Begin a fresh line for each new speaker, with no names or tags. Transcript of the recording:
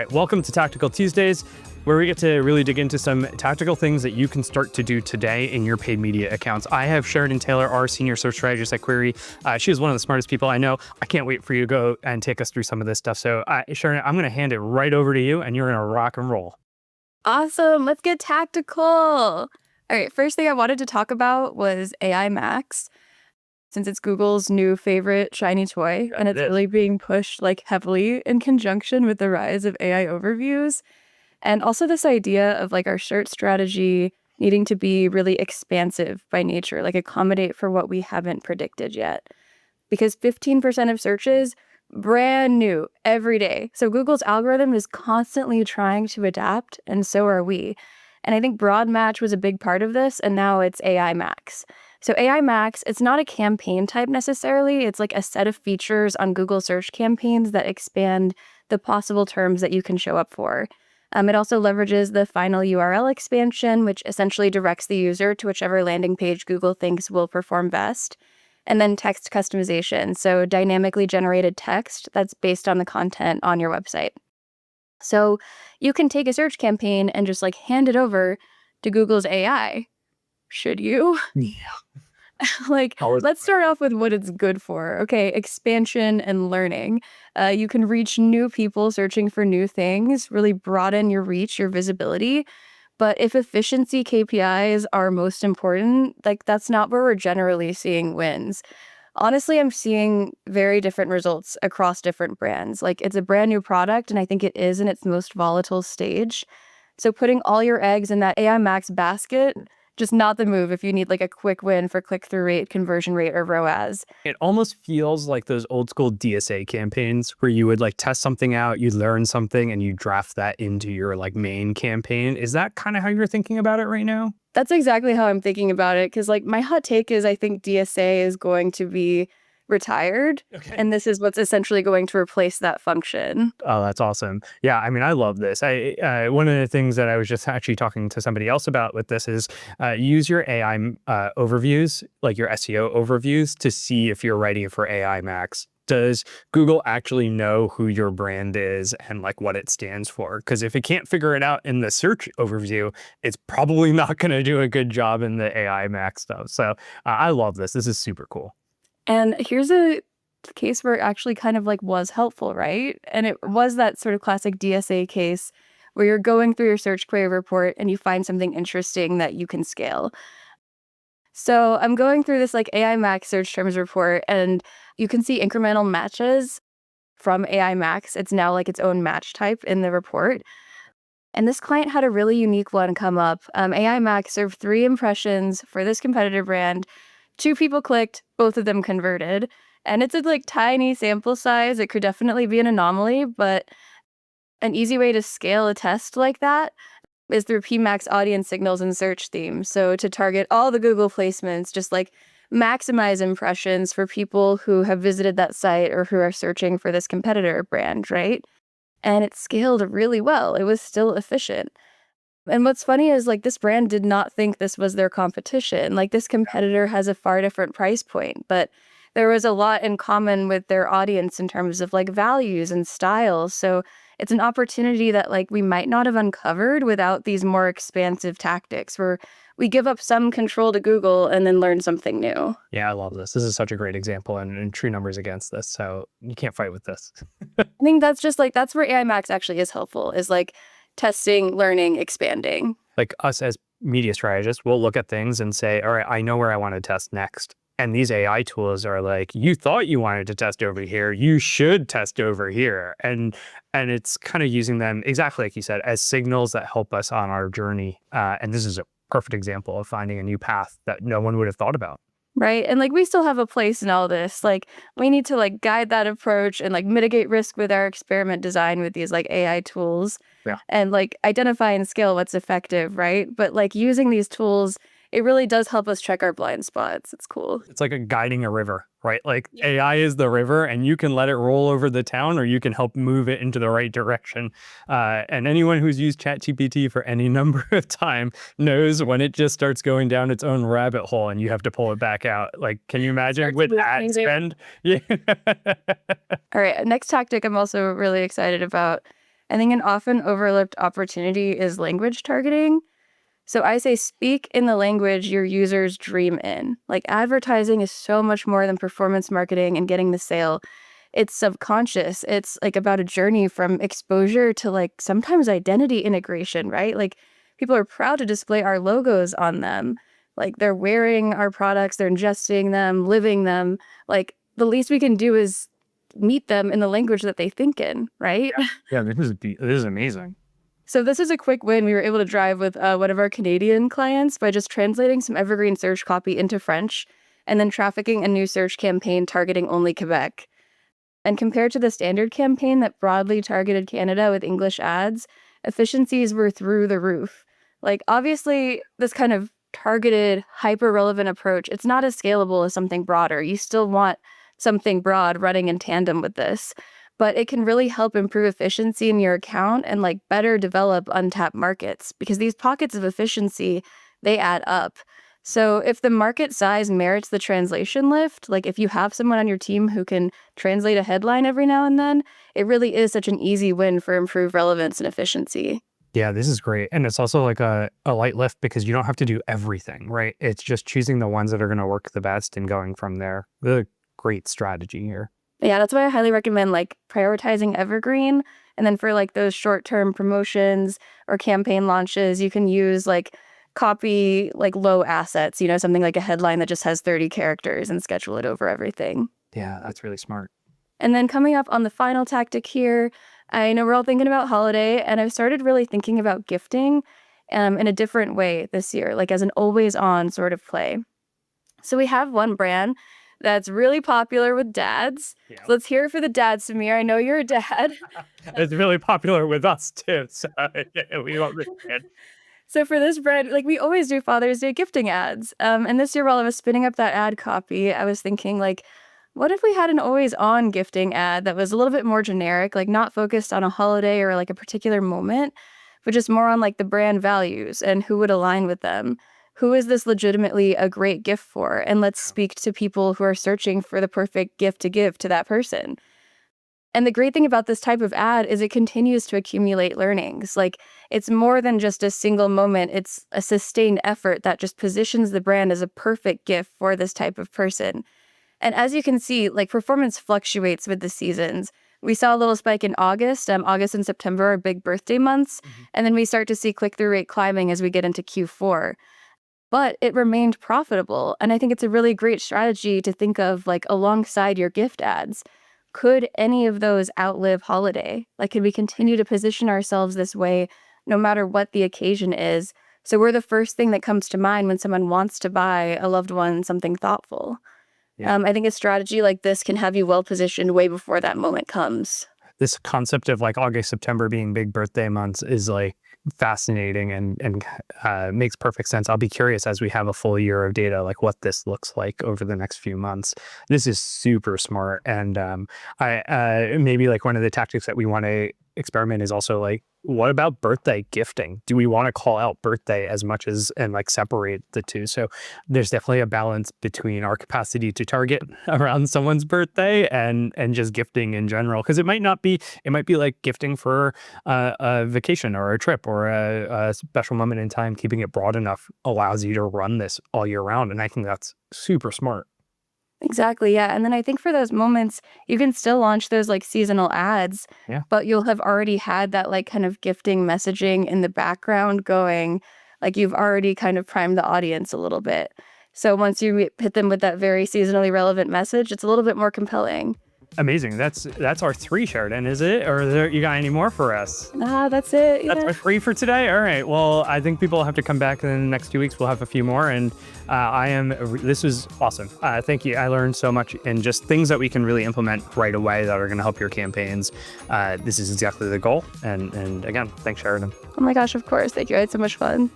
right, welcome to Tactical Tuesdays, where we get to really dig into some tactical things that you can start to do today in your paid media accounts. I have Sheridan Taylor, our senior search strategist at Query. She is one of the smartest people I know. I can't wait for you to go and take us through some of this stuff. So Sheridan, I'm going to hand it right over to you, and you're going to rock and roll.
Awesome. Let's get tactical. All right. First thing I wanted to talk about was AI Max, since it's Google's new favorite shiny toy, and it's really being pushed heavily in conjunction with the rise of AI overviews. And also this idea of our search strategy needing to be really expansive by nature, accommodate for what we haven't predicted yet. Because 15% of searches, brand new every day. So Google's algorithm is constantly trying to adapt, and so are we. And I think broad match was a big part of this, and now it's AI Max. So AI Max, it's not a campaign type necessarily. It's a set of features on Google search campaigns that expand the possible terms that you can show up for. It also leverages the final URL expansion, which essentially directs the user to whichever landing page Google thinks will perform best. And then text customization, so dynamically generated text that's based on the content on your website. So you can take a search campaign and just hand it over to Google's AI. Should you?
Yeah.
Let's start off with what it's good for. Okay, expansion and learning. You can reach new people searching for new things, really broaden your reach, your visibility. But if efficiency KPIs are most important, that's not where we're generally seeing wins. Honestly, I'm seeing very different results across different brands. It's a brand new product, and I think it is in its most volatile stage. So putting all your eggs in that AI Max basket, just not the move if you need a quick win for click-through rate, conversion rate, or ROAS.
It almost feels like those old school DSA campaigns where you would test something out, you learn something, and you draft that into your main campaign. Is that kind of how you're thinking about it right now?
That's exactly how I'm thinking about it, because my hot take is I think DSA is going to be retired, and this is what's essentially going to replace that function.
Oh, that's awesome. Yeah, I mean, I love this. One of the things that I was just actually talking to somebody else about with this is use your AI overviews, your SEO overviews, to see if you're ready for AI Max. Does Google actually know who your brand is and what it stands for? Because if it can't figure it out in the search overview, it's probably not going to do a good job in the AI Max stuff. So I love this. This is super cool.
And here's a case where it actually kind of was helpful, right? And it was that sort of classic DSA case where you're going through your search query report and you find something interesting that you can scale. So I'm going through this AI Max search terms report, and you can see incremental matches from AI Max. It's now its own match type in the report. And this client had a really unique one come up. AI Max served 3 impressions for this competitor brand. 2 people clicked, both of them converted. And it's a tiny sample size. It could definitely be an anomaly, but an easy way to scale a test like that is through PMax audience signals and search themes. So to target all the Google placements, just maximize impressions for people who have visited that site or who are searching for this competitor brand, right? And it scaled really well. It was still efficient. And what's funny is this brand did not think this was their competition. This competitor has a far different price point, but there was a lot in common with their audience in terms of values and styles. So it's an opportunity that we might not have uncovered without these more expansive tactics where we give up some control to Google and then learn something new.
Yeah, I love this. This is such a great example, and true numbers against this. So you can't fight with this.
I think that's just that's where AI Max actually is helpful, is testing, learning, expanding.
Us as media strategists, we'll look at things and say, all right, I know where I want to test next. And these AI tools are you thought you wanted to test over here, you should test over here. And it's kind of using them, exactly like you said, as signals that help us on our journey. And this is a perfect example of finding a new path that no one would have thought about.
Right. And we still have a place in all this. We need to guide that approach and mitigate risk with our experiment design with these AI tools.
Yeah.
And identify and scale what's effective, right? But using these tools, it really does help us check our blind spots. It's cool.
It's like guiding a river, right? AI is the river, and you can let it roll over the town, or you can help move it into the right direction. And anyone who's used ChatGPT for any number of time knows when it just starts going down its own rabbit hole and you have to pull it back out. Can you imagine with ad spend? Yeah.
All right. Next tactic I'm also really excited about. I think an often overlooked opportunity is language targeting. So I say speak in the language your users dream in. Like advertising is so much more than performance marketing and getting the sale. It's subconscious. It's like about a journey from exposure to like sometimes identity integration, right? Like people are proud to display our logos on them. Like they're wearing our products, they're ingesting them, living them. Like the least we can do is meet them in the language that they think in, right?
Yeah, this is amazing.
So this is a quick win we were able to drive with one of our Canadian clients by just translating some evergreen search copy into French and then trafficking a new search campaign targeting only Quebec. And compared to the standard campaign that broadly targeted Canada with English ads, efficiencies were through the roof. Like obviously this kind of targeted, hyper-relevant approach, it's not as scalable as something broader. You still want something broad running in tandem with this, but it can really help improve efficiency in your account and like better develop untapped markets because these pockets of efficiency, they add up. So if the market size merits the translation lift, like if you have someone on your team who can translate a headline every now and then, it really is such an easy win for improved relevance and efficiency.
Yeah, this is great. And it's also like a light lift because you don't have to do everything, right? It's just choosing the ones that are going to work the best and going from there. The great strategy here.
Yeah, that's why I highly recommend like prioritizing evergreen. And then for like those short-term promotions or campaign launches, you can use like copy like low assets, something like a headline that just has 30 characters and schedule it over everything.
Yeah, that's really smart.
And then coming up on the final tactic here, I know we're all thinking about holiday, and I've started really thinking about gifting in a different way this year, like as an always on sort of play. So we have one brand that's really popular with dads.
Yeah.
So let's hear it for the dads, Samir. I know you're a dad.
It's really popular with us too. So yeah, we love it.
So for this brand, like we always do Father's Day gifting ads. And this year while I was spinning up that ad copy, I was thinking like, what if we had an always on gifting ad that was a little bit more generic, like not focused on a holiday or like a particular moment, but just more on like the brand values and who would align with them? Who is this legitimately a great gift for? And let's speak to people who are searching for the perfect gift to give to that person. And the great thing about this type of ad is it continues to accumulate learnings. Like it's more than just a single moment. It's a sustained effort that just positions the brand as a perfect gift for this type of person. And as you can see, like performance fluctuates with the seasons. We saw a little spike in August. August and September are big birthday months. And then we start to see click-through rate climbing as we get into Q4. But it remained profitable. And I think it's a really great strategy to think of like alongside your gift ads. Could any of those outlive holiday? Like, could we continue to position ourselves this way no matter what the occasion is? So we're the first thing that comes to mind when someone wants to buy a loved one something thoughtful.
Yeah.
I think a strategy like this can have you well positioned way before that moment comes.
This concept of like August, September being big birthday months is like fascinating and makes perfect sense. I'll be curious as we have a full year of data, like what this looks like over the next few months. This is super smart. And I maybe like one of the tactics that we want to experiment is also like, what about birthday gifting? Do we want to call out birthday as much as and like separate the two? So there's definitely a balance between our capacity to target around someone's birthday and just gifting in general. Because it might be like gifting for a vacation or a trip or a special moment in time. Keeping it broad enough allows you to run this all year round. And I think that's super smart.
Exactly, yeah. And then I think for those moments, you can still launch those like seasonal ads,
Yeah.
but you'll have already had that like kind of gifting messaging in the background going, like you've already kind of primed the audience a little bit. So once you hit them with that very seasonally relevant message, it's a little bit more compelling.
Amazing. That's our 3, Sheridan, is it? Or you got any more for us?
That's it.
That's
Yeah.
our 3 for today. All right. Well, I think people will have to come back in the next 2 weeks. We'll have a few more. And this was awesome. Thank you. I learned so much and just things that we can really implement right away that are going to help your campaigns. This is exactly the goal. And again, thanks, Sheridan.
Oh my gosh, of course. Thank you. I had so much fun.